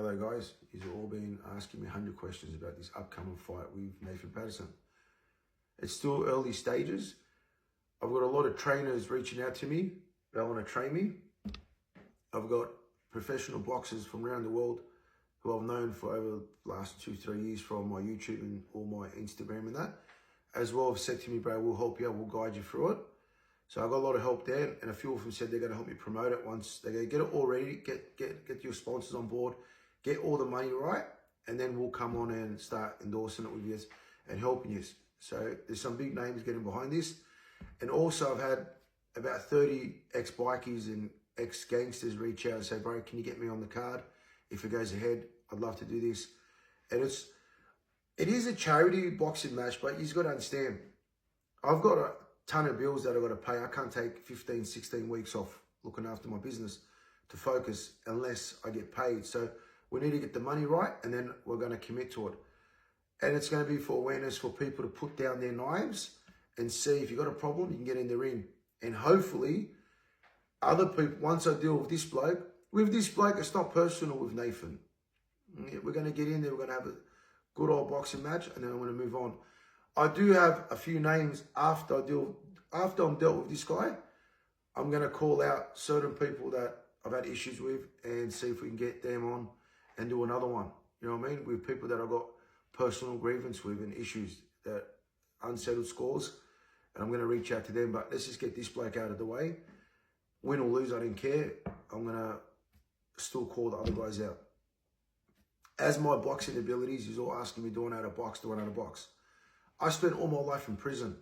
Hello guys, you've all been asking me 100 questions about this upcoming fight with Nathan Patterson. It's still early stages. I've got a lot of trainers reaching out to me that want to train me. I've got professional boxers from around the world who I've known for over the last 2-3 years from my YouTube and all my Instagram and that, as well have said to me, bro, we'll help you, we'll guide you through it. So I got a lot of help there, and a few of them said they're going to help me promote it once they get it all ready, get your sponsors on board, get all the money right, and then we'll come on and start endorsing it with you and helping you. So there's some big names getting behind this. And also I've had about 30 ex-bikies and ex-gangsters reach out and say, bro, can you get me on the card? If it goes ahead, I'd love to do this. And it is a charity boxing match, but you've got to understand, I've got a ton of bills that I've got to pay. I can't take 15, 16 weeks off looking after my business to focus unless I get paid. So we need to get the money right, and then we're going to commit to it. And it's going to be for awareness for people to put down their knives and see if you've got a problem, you can get in the ring. And hopefully, other people, once I deal with this bloke, it's not personal with Nathan. We're going to get in there, we're going to have a good old boxing match, and then I'm going to move on. I do have a few names after I'm dealt with this guy. I'm going to call out certain people that I've had issues with and see if we can get them on and do another one. You know what I mean? With people that I've got personal grievance with and issues, that unsettled scores, and I'm going to reach out to them. But let's just get this bloke out of the way. Win or lose, I don't care. I'm going to still call the other guys out. As my boxing abilities, he's all asking me, do I know how to box? I spent all my life in prison.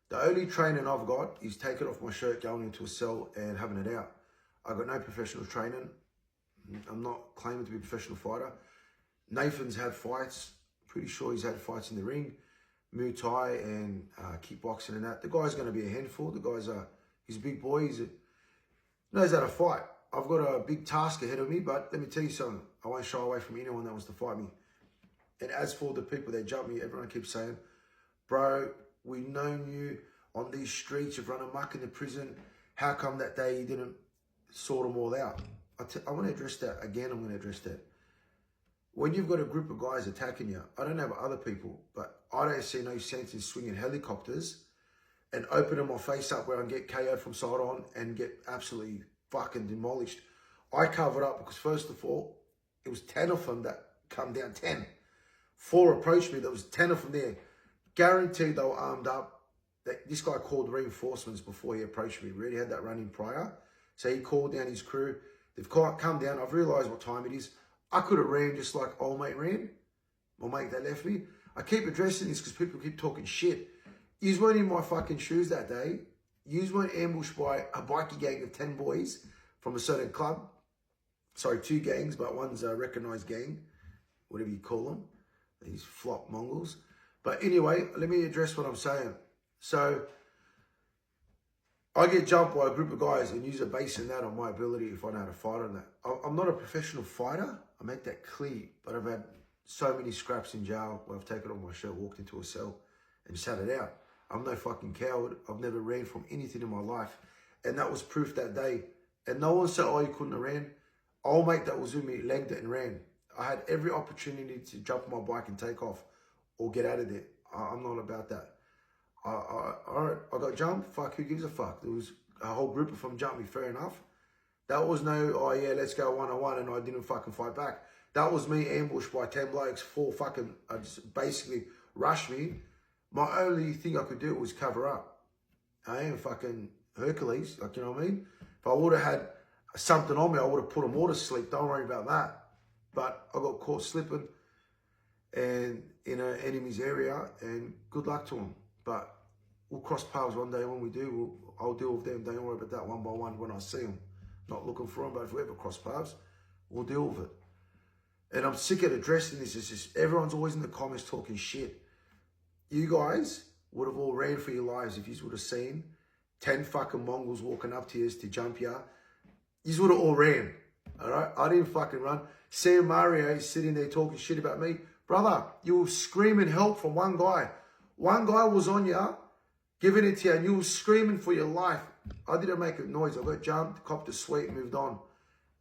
The only training I've got is taking off my shirt, going into a cell and having it out. I've got no professional training. I'm not claiming to be a professional fighter. Nathan's had fights. Pretty sure he's had fights in the ring. Muay Thai and kickboxing and that. The guy's going to be a handful. He's a big boy. He knows how to fight. I've got a big task ahead of me, but let me tell you something. I won't shy away from anyone that wants to fight me. And as for the people that jump me, everyone keeps saying, bro, we've known you on these streets, you've run amok in the prison. How come that day you didn't sort them all out? I want to address that. Again, I'm going to address that. When you've got a group of guys attacking you, I don't know about other people, but I don't see no sense in swinging helicopters and opening my face up where I can get KO'd from side on and get absolutely fucking demolished. I covered up because first of all, it was 10 of them that come down, 10. 4 approached me, there was 10 of them there. Guaranteed they were armed up. This guy called reinforcements before he approached me. We already had that running prior. So he called down his crew. They've come down. I've realised what time it is. I could have ran just like old mate ran. My mate that left me. I keep addressing this because people keep talking shit. Yous weren't in my fucking shoes that day. Yous weren't ambushed by a bikie gang of 10 boys from a certain club. Sorry, 2 gangs, but one's a recognised gang. Whatever you call them. These flop Mongols. But anyway, let me address what I'm saying. So, I get jumped by a group of guys and use a basing that on my ability if I know how to fight on that. I'm not a professional fighter. I make that clear. But I've had so many scraps in jail where I've taken off my shirt, walked into a cell and sat it out. I'm no fucking coward. I've never ran from anything in my life. And that was proof that day. And no one said, oh, you couldn't have ran. Old mate that was with me legged it and ran. I had every opportunity to jump on my bike and take off or get out of there. I'm not about that. I got jumped. Fuck, who gives a fuck? There was a whole group of them jumped me, fair enough. That was no, oh yeah, let's go one-on-one, and I didn't fucking fight back. That was me ambushed by 10 blokes, 4 fucking, just basically rushed me. My only thing I could do was cover up. I ain't fucking Hercules, like, you know what I mean? If I would have had something on me, I would have put them all to sleep. Don't worry about that. But I got caught slipping and in an enemy's area, and good luck to them. But we'll cross paths one day. When we do, I'll deal with them. Don't worry about that, one by one when I see them. Not looking for them, but if we ever cross paths, we'll deal with it. And I'm sick of addressing this. It's just everyone's always in the comments talking shit. You guys would have all ran for your lives if you would have seen 10 fucking Mongols walking up to you to jump you. You would have all ran. All right? I didn't fucking run. Sam Mario is sitting there talking shit about me. Brother, you were screaming help from one guy. One guy was on you, giving it to you, and you were screaming for your life. I didn't make a noise. I got jumped, copped a sweat, moved on.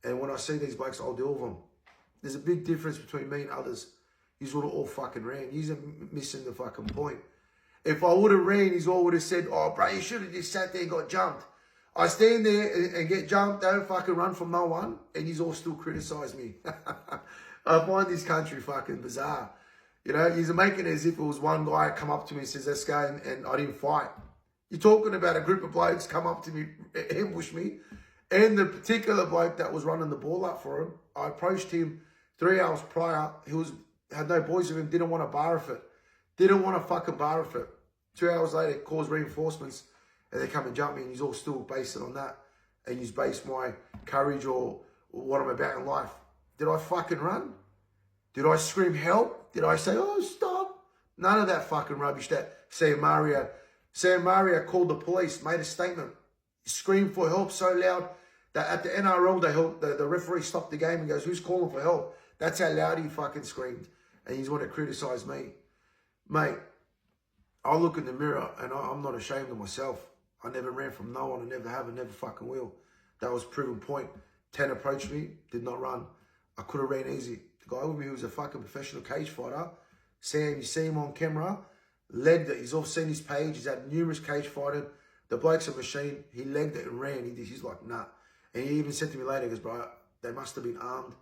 And when I see these blokes, I'll deal with them. There's a big difference between me and others. He's would have all fucking ran. He's missing the fucking point. If I would have ran, he's all would have said, oh, bro, you should have just sat there and got jumped. I stand there and get jumped, don't fucking run from no one, and he's all still criticise me. I find this country fucking bizarre. You know, he's making it as if it was one guy come up to me and says, let's go, and I didn't fight. You're talking about a group of blokes come up to me, ambush me, and the particular bloke that was running the ball up for him, I approached him 3 hours prior. He had no boys with him, didn't want to bar it. Didn't want to fucking bar it. 2 hours later, calls reinforcements, and they come and jump me, and he's all still based it on that. And he's based my courage or what I'm about in life. Did I fucking run? Did I scream help? Did I say, oh, stop? None of that fucking rubbish that Sam Mario called the police, made a statement, screamed for help so loud that at the NRL, the referee stopped the game and goes, who's calling for help? That's how loud he fucking screamed. And he's want to criticise me. Mate, I look in the mirror and I'm not ashamed of myself. I never ran from no one. I never have and never fucking will. That was proven point. 10 approached me, did not run. I could have ran easy. The guy with me who was a fucking professional cage fighter, Sam, you see him on camera, legged it. He's all seen his page. He's had numerous cage fighting. The bloke's a machine. He legged it and ran. He's like, nah. And he even said to me later, he goes, bro, they must have been armed.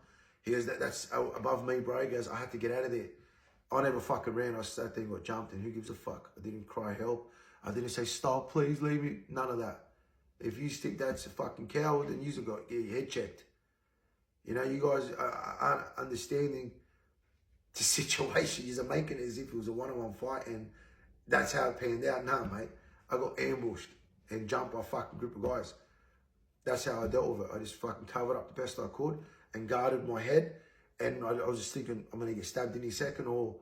He goes, that's above me, bro. He goes, I had to get out of there. I never fucking ran. I sat there and got jumped, and who gives a fuck? I didn't cry help. I didn't say, stop, please leave me. None of that. If you think that's a fucking coward, then you've got your head checked. You know, you guys aren't understanding the situation. You're making it as if it was a one-on-one fight, and that's how it panned out. Nah, mate. I got ambushed and jumped by a fucking group of guys. That's how I dealt with it. I just fucking covered up the best I could and guarded my head. And I was just thinking, I'm going to get stabbed any second or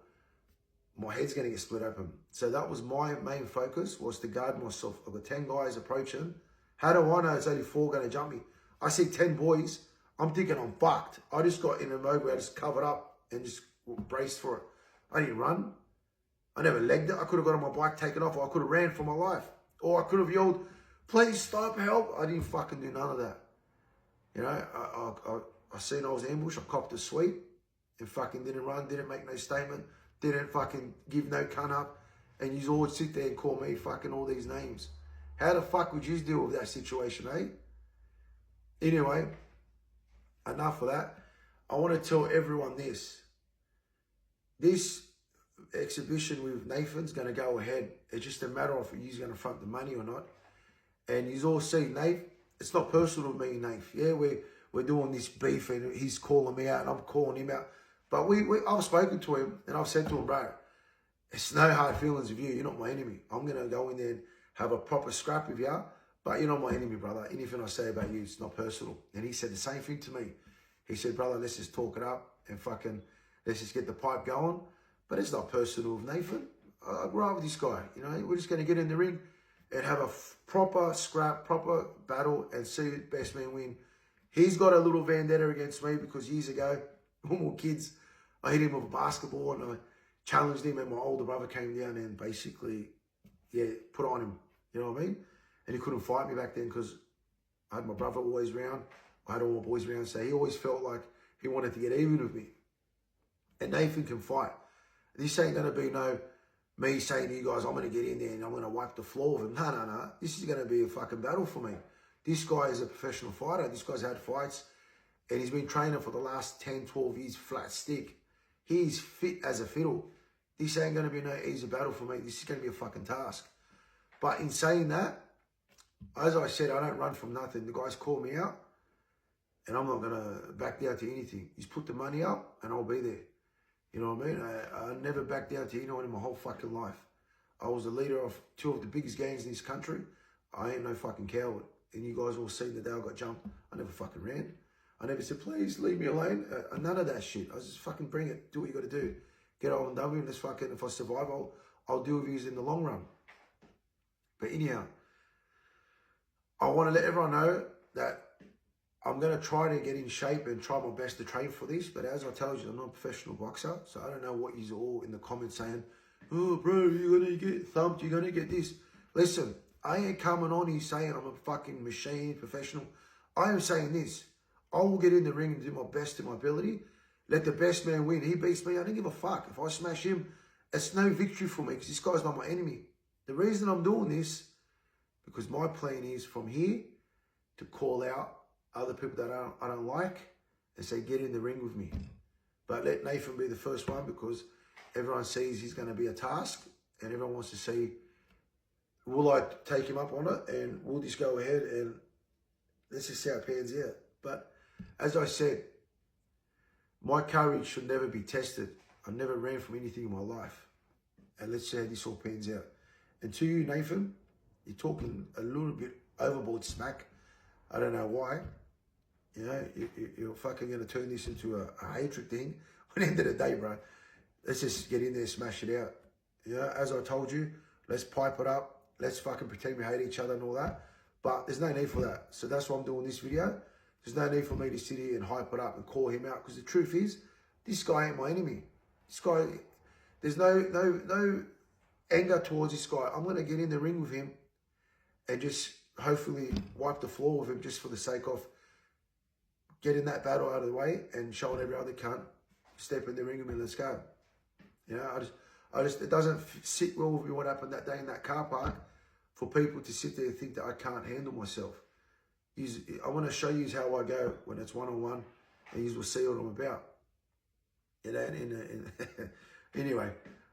my head's going to get split open. So that was my main focus, was to guard myself. I've got 10 guys approaching. How do I know it's only 4 going to jump me? I see 10 boys. I'm thinking I'm fucked. I just got in a mode where I just covered up and just braced for it. I didn't run. I never legged it. I could have got on my bike, taken off, or I could have ran for my life. Or I could have yelled, please stop, help. I didn't fucking do none of that. You know, I seen I was ambushed. I copped a sweep and fucking didn't run, didn't make no statement, didn't fucking give no cunt up. And you always sit there and call me fucking all these names. How the fuck would you deal with that situation, eh? Anyway, enough of that. I want to tell everyone this. This exhibition with Nathan's going to go ahead. It's just a matter of he's going to front the money or not. And you all see, Nath, it's not personal with me, Nath. Yeah, we're doing this beef and he's calling me out and I'm calling him out. But I've spoken to him and I've said to him, bro, it's no hard feelings with you. You're not my enemy. I'm going to go in there and have a proper scrap with you, but you're not my enemy, brother. Anything I say about you, it's not personal. And he said the same thing to me. He said, brother, let's just talk it up and fucking, let's just get the pipe going. But it's not personal with Nathan. I grew up with this guy. You know, we're just going to get in the ring and have a proper scrap, proper battle and see the best man win. He's got a little vendetta against me because years ago, when we were kids, I hit him with a basketball and I challenged him and my older brother came down and basically, yeah, put on him. You know what I mean? And he couldn't fight me back then because I had my brother always around. I had all my boys around. So he always felt like he wanted to get even with me. And Nathan can fight. This ain't going to be no me saying to you guys, I'm going to get in there and I'm going to wipe the floor with him. No. This is going to be a fucking battle for me. This guy is a professional fighter. This guy's had fights and he's been training for the last 10, 12 years flat stick. He's fit as a fiddle. This ain't going to be no easy battle for me. This is going to be a fucking task. But in saying that, as I said, I don't run from nothing. The guys call me out and I'm not going to back down to anything. He's put the money up and I'll be there. You know what I mean? I never backed down to anyone in my whole fucking life. I was the leader of 2 of the biggest gangs in this country. I ain't no fucking coward. And you guys all seen the day I got jumped. I never fucking ran. I never said, please leave me alone. None of that shit. I was just fucking bring it. Do what you got to do. Get on and done with this fucking, if I survive, I'll deal with you in the long run. But anyhow, I want to let everyone know that I'm going to try to get in shape and try my best to train for this. But as I told you, I'm not a professional boxer. So I don't know what you're all in the comments saying, oh, bro, you're going to get thumped. You're going to get this. Listen, I ain't coming on here saying I'm a fucking machine, professional. I am saying this. I will get in the ring and do my best to my ability. Let the best man win. He beats me. I don't give a fuck. If I smash him, it's no victory for me because this guy's not my enemy. The reason I'm doing this, because my plan is from here to call out other people that I don't like and say, get in the ring with me. But let Nathan be the first one because everyone sees he's going to be a task and everyone wants to see, will I take him up on it and we'll just go ahead and let's just see how it pans out. But as I said, my courage should never be tested. I never ran from anything in my life. And let's see how this all pans out. And to you, Nathan, you're talking a little bit overboard smack. I don't know why. You know, you're fucking going to turn this into a hatred thing. At the end of the day, bro, let's just get in there and smash it out. You know, as I told you, let's pipe it up. Let's fucking pretend we hate each other and all that. But there's no need for that. So that's why I'm doing this video. There's no need for me to sit here and hype it up and call him out. Because the truth is, this guy ain't my enemy. This guy, there's no anger towards this guy. I'm going to get in the ring with him and just hopefully wipe the floor with him just for the sake of getting that battle out of the way and showing every other cunt, step in the ring with me, let's go. You know, I just, it doesn't sit well with me what happened that day in that car park for people to sit there and think that I can't handle myself. I want to show you how I go when it's one-on-one and you will see what I'm about. You know, anyway,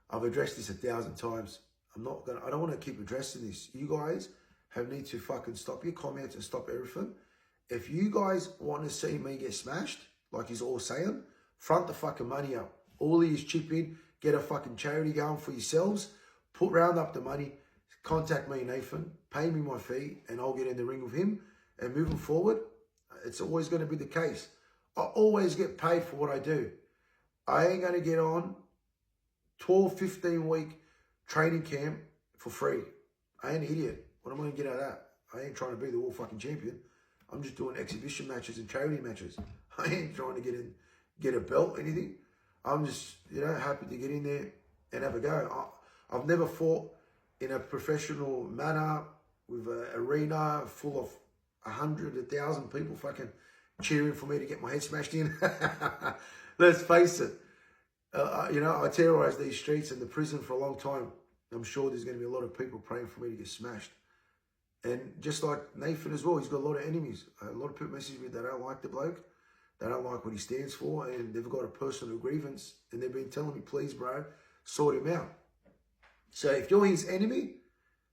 I've addressed this 1,000 times. I don't want to keep addressing this. You guys need to fucking stop your comments and stop everything. If you guys want to see me get smashed, like he's all saying, front the fucking money up. All he is chip in, get a fucking charity going for yourselves, round up the money, contact me, Nathan, pay me my fee, and I'll get in the ring with him. And moving forward, it's always going to be the case. I always get paid for what I do. I ain't going to get on 12, 15-week training camp for free. I ain't an idiot. What am I going to get out of that? I ain't trying to be the world fucking champion. I'm just doing exhibition matches and charity matches. I ain't trying to get a belt or anything. I'm just, you know, happy to get in there and have a go. I've never fought in a professional manner with an arena full of 100, 1,000 people fucking cheering for me to get my head smashed in. Let's face it. You know, I terrorized these streets and the prison for a long time. I'm sure there's going to be a lot of people praying for me to get smashed. And just like Nathan as well, he's got a lot of enemies. A lot of people message me that don't like the bloke. They don't like what he stands for and they've got a personal grievance. And they've been telling me, please, bro, sort him out. So if you're his enemy,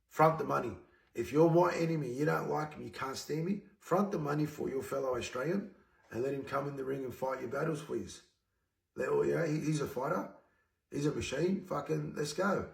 front the money. If you're my enemy, you don't like him, you can't stand me, front the money for your fellow Australian and let him come in the ring and fight your battles for you. You know, he's a fighter. He's a machine. Fucking, let's go.